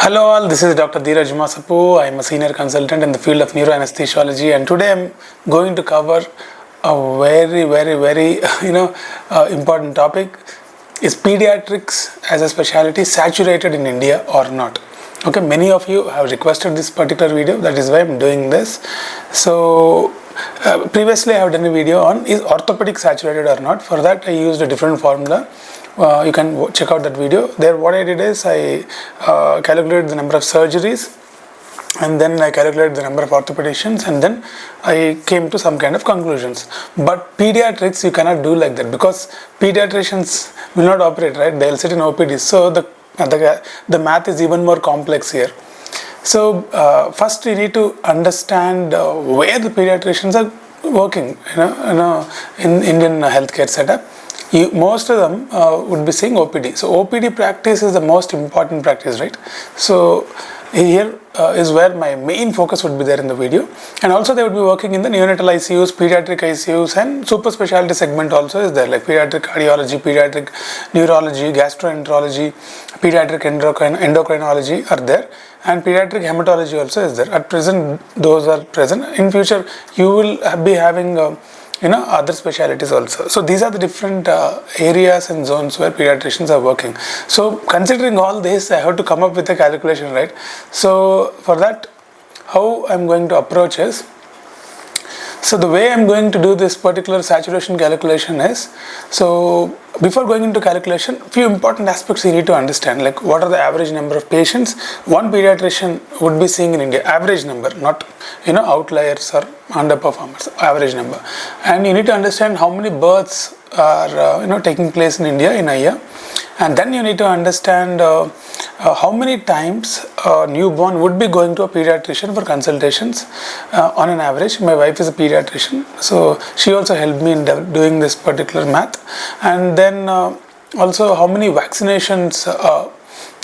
Hello all, this is Dr. Dheeraj Masapu. I am a senior consultant in the field of neuroanesthesiology, and today I am going to cover a very important topic. Is pediatrics as a specialty saturated in India or not? Okay, many of you have requested this particular video, that is why I am doing this. So previously I have done a video on is orthopedic saturated or not. For that I used a different formula. You can check out that video. There what I did is I calculated the number of surgeries, and then I calculated the number of orthopedicians, and then I came to some kind of conclusions. But pediatrics you cannot do like that, because pediatricians will not operate, right? They'll sit in OPD, so the math is even more complex here. So first you need to understand where the pediatricians are working in Indian healthcare setup. Most of them would be saying OPD. So OPD practice is the most important practice, right? So here is where my main focus would be there in the video. And also they would be working in the neonatal ICUs, pediatric ICUs, and super specialty segment also is there, like pediatric cardiology, pediatric neurology, gastroenterology, pediatric endocrinology are there, and pediatric hematology also is there. At present those are present. In future you will be having other specialties also. So these are the different areas and zones where pediatricians are working. So considering all this, I have to come up with a calculation, right? So for that, how I'm going to approach is, so the way I'm going to do this particular saturation calculation is, so before going into calculation, few important aspects you need to understand, like what are the average number of patients one pediatrician would be seeing in India, average number, not outliers or underperformers, average number. And you need to understand how many births are taking place in India in a year, and then you need to understand how many times a newborn would be going to a pediatrician for consultations on an average. My wife is a pediatrician, so she also helped me in doing this particular math. And then also how many vaccinations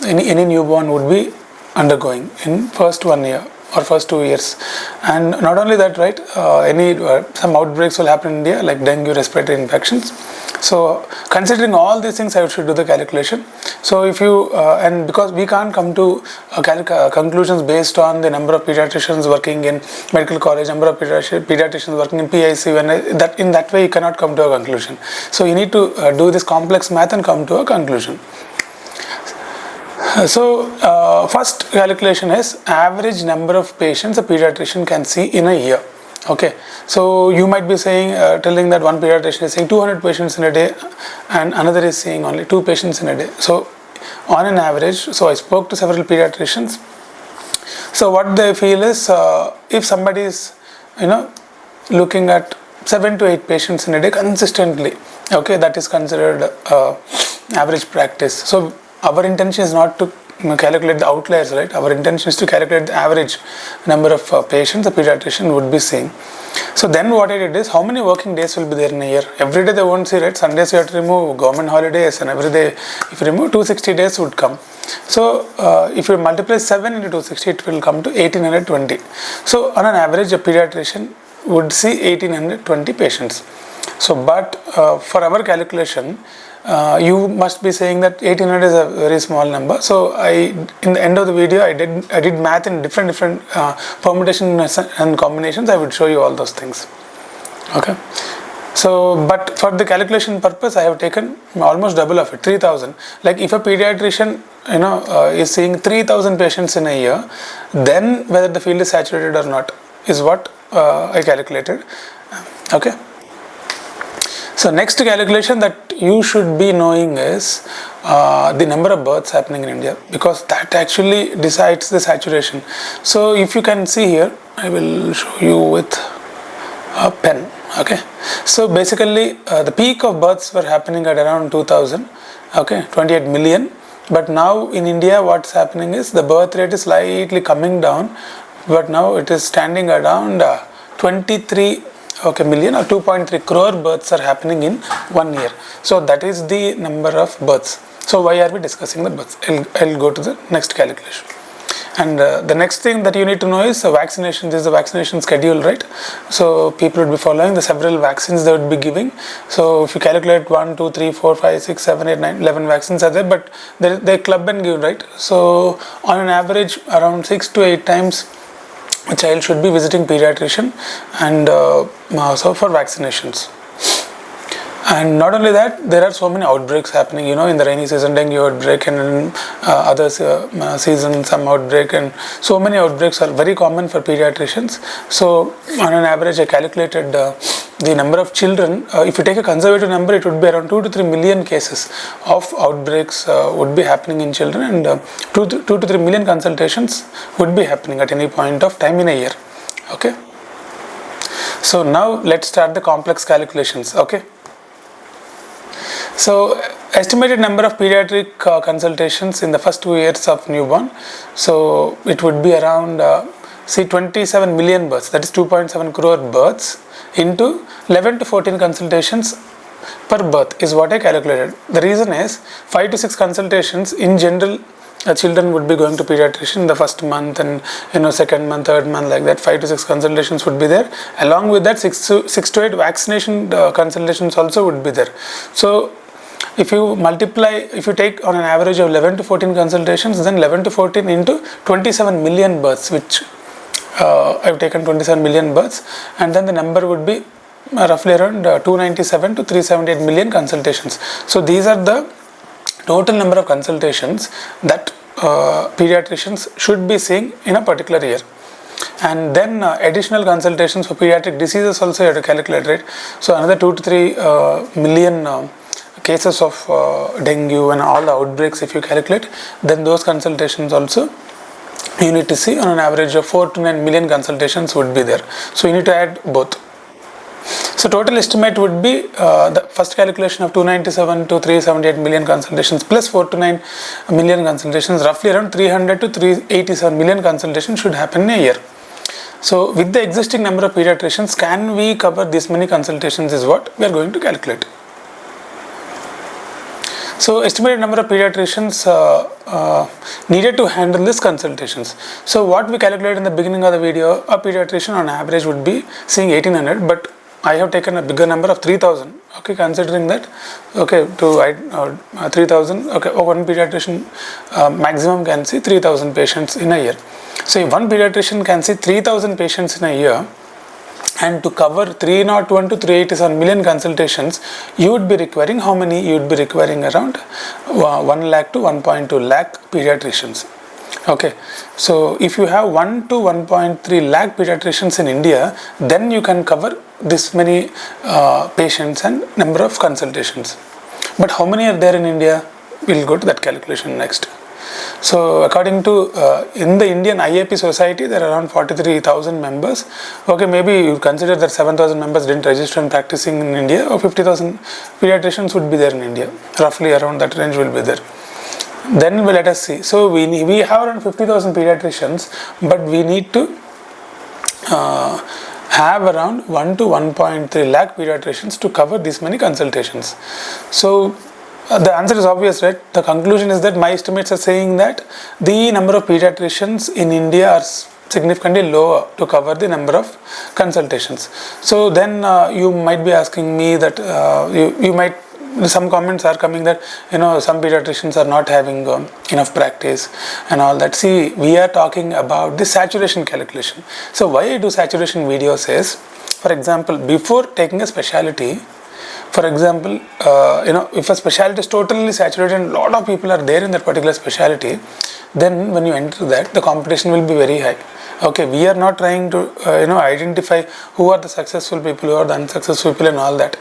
any newborn would be undergoing in first 1 year or first 2 years. And not only that, right, some outbreaks will happen in India, like dengue, respiratory infections. So considering all these things, I should do the calculation. So if you and because we can't come to conclusions based on the number of pediatricians working in medical college, number of pediatricians working in PICU, and in that way you cannot come to a conclusion. So you need to do this complex math and come to a conclusion. So first calculation is average number of patients a pediatrician can see in a year. Okay, so you might be saying, telling that one pediatrician is seeing 200 patients in a day and another is seeing only 2 patients in a day. So on an average, so I spoke to several pediatricians. So what they feel is, if somebody is looking at 7 to 8 patients in a day consistently, okay, that is considered average practice. So our intention is not to calculate the outliers, right? Our intention is to calculate the average number of patients a pediatrician would be seeing. So then what I did is, how many working days will be there in a year? Every day they won't see, right? Sundays you have to remove, government holidays, and every day if you remove, 260 days would come. So if you multiply 7 into 260, it will come to 1820. So on an average, a pediatrician would see 1820 patients. So but for our calculation, you must be saying that 1800 is a very small number. So in the end of the video, I did math in different permutations and combinations. I would show you all those things. Okay. So but for the calculation purpose, I have taken almost double of it, 3000. Like if a pediatrician is seeing 3000 patients in a year, then whether the field is saturated or not is what I calculated. Okay. So next calculation that you should be knowing is the number of births happening in India, because that actually decides the saturation. So if you can see here, I will show you with a pen. Okay. So basically the peak of births were happening at around 2000, okay, 28 million. But now in India what's happening is the birth rate is slightly coming down, but now it is standing around 23 million or 2.3 crore births are happening in 1 year. So that is the number of births. So why are we discussing the births? I'll go to the next calculation. And the next thing that you need to know is vaccination. This is the vaccination schedule, right? So people would be following the several vaccines they would be giving. So if you calculate 1, 2, 3, 4, 5, 6, 7, 8, 9, 11 vaccines are there, but they club and give, right? So on an average, around 6 to 8 times a child should be visiting pediatrician, and so for vaccinations. And not only that, there are so many outbreaks happening, in the rainy season, dengue outbreak, and in other season, some outbreak, and so many outbreaks are very common for pediatricians. So on an average, I calculated the number of children. If you take a conservative number, it would be around 2 to 3 million cases of outbreaks would be happening in children, and 2 to 3 million consultations would be happening at any point of time in a year. Okay. So now let's start the complex calculations. Okay. So estimated number of pediatric consultations in the first 2 years of newborn. So it would be around 27 million births, that is 2.7 crore births into 11 to 14 consultations per birth is what I calculated. The reason is 5 to 6 consultations in general. Children would be going to pediatrician in the first month, and second month, third month, like that. 5 to 6 consultations would be there. Along with that, 6 to 8 vaccination consultations also would be there. So if you take on an average of 11 to 14 consultations, then 11 to 14 into 27 million births, which I've taken 27 million births, and then the number would be roughly around 297 to 378 million consultations. So these are the total number of consultations that pediatricians should be seeing in a particular year. And then additional consultations for pediatric diseases also you have to calculate, right? So another 2 to 3 million cases of dengue and all the outbreaks, if you calculate, then those consultations also you need to see. On an average of 4 to 9 million consultations would be there. So you need to add both. So total estimate would be the first calculation of 297 to 378 million consultations plus 4 to 9 million consultations, roughly around 300 to 387 million consultations should happen in a year. So with the existing number of pediatricians, can we cover this many consultations is what we are going to calculate. So estimated number of pediatricians needed to handle these consultations. So what we calculated in the beginning of the video, a pediatrician on average would be seeing 1800, but I have taken a bigger number of 3000. Okay, considering that, okay, to 3000, okay, one pediatrician maximum can see 3000 patients in a year. So if one pediatrician can see 3000 patients in a year, and to cover 301 to 387 million consultations, you would be requiring how many? You would be requiring around 1 lakh to 1.2 lakh pediatricians. Okay, so if you have 1 to 1.3 lakh pediatricians in India, then you can cover this many patients and number of consultations. But how many are there in India? We'll go to that calculation next. So according to in the Indian IAP society, there are around 43,000 members. Okay, maybe you consider that 7,000 members didn't register and practicing in India, or 50,000 pediatricians would be there in India. Roughly around that range will be there. Then let us see. So we have around 50,000 pediatricians, but we need to have around 1 to 1.3 lakh pediatricians to cover this many consultations. So the answer is obvious, right? The conclusion is that my estimates are saying that the number of pediatricians in India are significantly lower to cover the number of consultations. So then you might be asking me that you might, some comments are coming that some pediatricians are not having enough practice and all that. See, we are talking about the saturation calculation. So why I do saturation videos is, for example, before taking a specialty, for example, if a specialty is totally saturated and a lot of people are there in that particular specialty, then when you enter that, the competition will be very high. Okay, we are not trying to identify who are the successful people, who are the unsuccessful people and all that.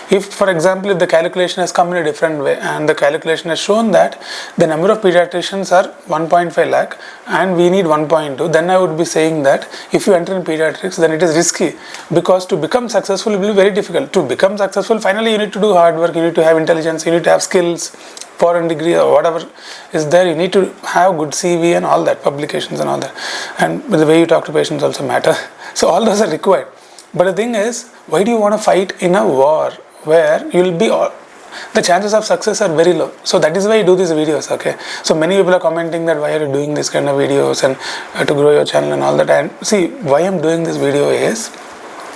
If, for example, if the calculation has come in a different way and the calculation has shown that the number of pediatricians are 1.5 lakh and we need 1.2, then I would be saying that if you enter in pediatrics, then it is risky, because to become successful will be very difficult. To become successful, finally you need to do hard work, you need to have intelligence, you need to have skills, foreign degree or whatever is there, you need to have good CV and all that, publications and all that, and the way you talk to patients also matter. So all those are required. But the thing is, why do you want to fight in a war where you will be the chances of success are very low. So that is why I do these videos. Okay, so many people are commenting that why are you doing this kind of videos and to grow your channel and all that. And see, why I'm doing this video is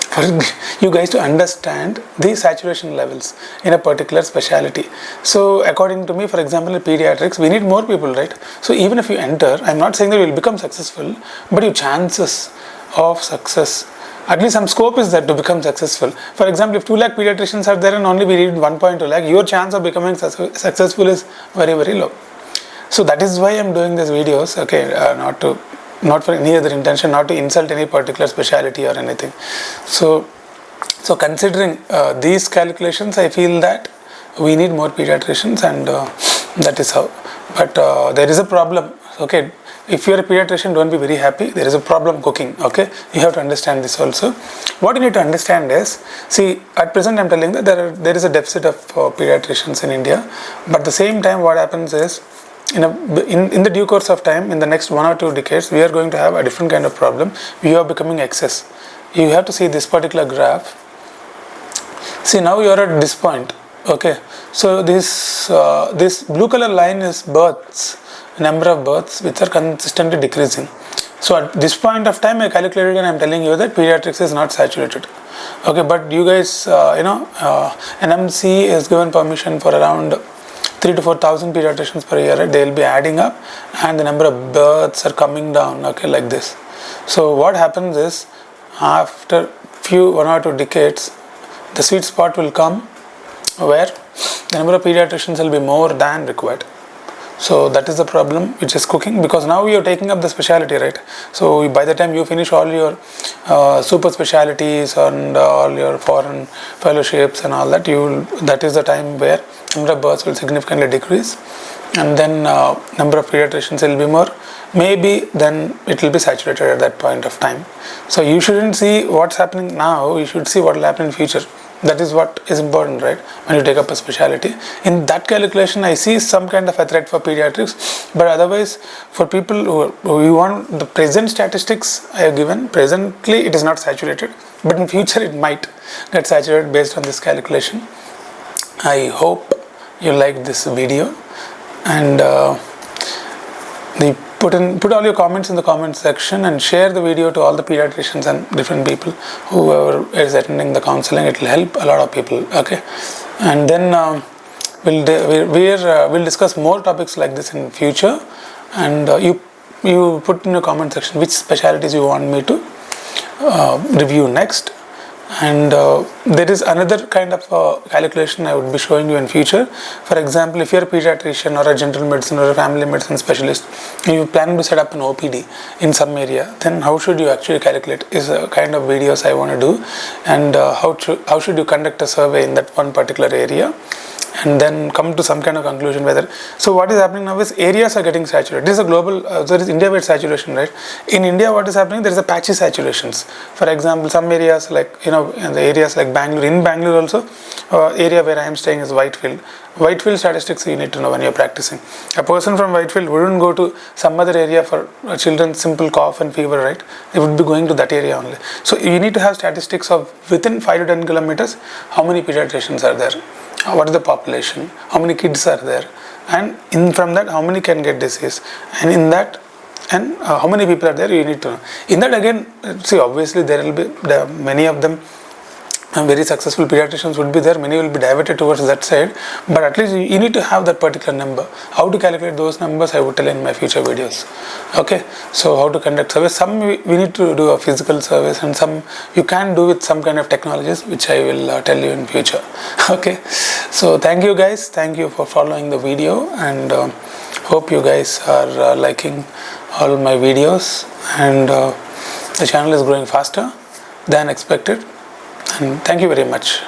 for you guys to understand the saturation levels in a particular specialty. So according to me, for example, in pediatrics, we need more people, right? So even if you enter, I'm not saying that you will become successful, but your chances of success, at least some scope is there to become successful. For example, if 2 lakh pediatricians are there and only we need 1.2 lakh, your chance of becoming successful is very, very low. So that is why I'm doing these videos. Okay, not for any other intention, not to insult any particular specialty or anything. So considering these calculations, I feel that we need more pediatricians, and that is how. But there is a problem. Okay, if you are a pediatrician, don't be very happy. There is a problem cooking. Okay, you have to understand this also. What you need to understand is, see, at present I'm telling that there is a deficit of pediatricians in India, but at the same time what happens is, in the due course of time, in the next 1 or 2 decades, we are going to have a different kind of problem. We are becoming excess. You have to see this particular graph. See, now you are at this point. Okay, so this blue color line is births, number of births which are consistently decreasing. So at this point of time, I calculated and I'm telling you that pediatrics is not saturated. Okay, but you guys, NMC is given permission for around 3,000 to 4,000 pediatricians per year, right? They will be adding up, and the number of births are coming down. Okay, like this. So what happens is, after 1 or 2 decades, the sweet spot will come where the number of pediatricians will be more than required. So that is the problem which is cooking, because now you are taking up the specialty, right? So by the time you finish all your super specialties and all your foreign fellowships and all that, that is the time where number of births will significantly decrease, and then number of pediatricians will be more. Maybe then it will be saturated at that point of time. So you shouldn't see what's happening now, you should see what will happen in future. That is what is important, right? When you take up a specialty, in that calculation I see some kind of a threat for pediatrics, but otherwise for people who you want, the present statistics I have given, presently it is not saturated, but in future it might get saturated based on this calculation. I hope you liked this video, and put all your comments in the comment section, and share the video to all the pediatricians and different people, whoever is attending the counseling. It will help a lot of people. Okay, and then we'll discuss more topics like this in future, and you put in the comment section which specialties you want me to review next. And there is another kind of calculation I would be showing you in future. For example, if you are a pediatrician or a general medicine or a family medicine specialist, and you plan to set up an OPD in some area, then how should you actually calculate is a kind of videos I want to do, and how should you conduct a survey in that one particular area, and then come to some kind of conclusion whether. So what is happening now is areas are getting saturated. This is a global, there is India-wide saturation, right? In India, what is happening? There is a patchy saturations. For example, some areas like, in the areas like Bangalore, in Bangalore also, area where I am staying is Whitefield. Whitefield statistics you need to know when you are practicing. A person from Whitefield wouldn't go to some other area for children's simple cough and fever, right? They would be going to that area only. So you need to have statistics of within 5 to 10 kilometers, how many pediatricians are there? What is the population, how many kids are there, and from that how many can get disease, and in that, and how many people are there, you need to know. In that again, see, obviously there will be many of them very successful pediatricians would be there, many will be diverted towards that side, but at least you need to have that particular number. How to calculate those numbers I would tell in my future videos. Okay, so how to conduct surveys, some we need to do a physical surveys, and some you can do with some kind of technologies which I will tell you in future. Okay, so thank you guys, thank you for following the video, and hope you guys are liking all my videos, and the channel is growing faster than expected. And thank you very much.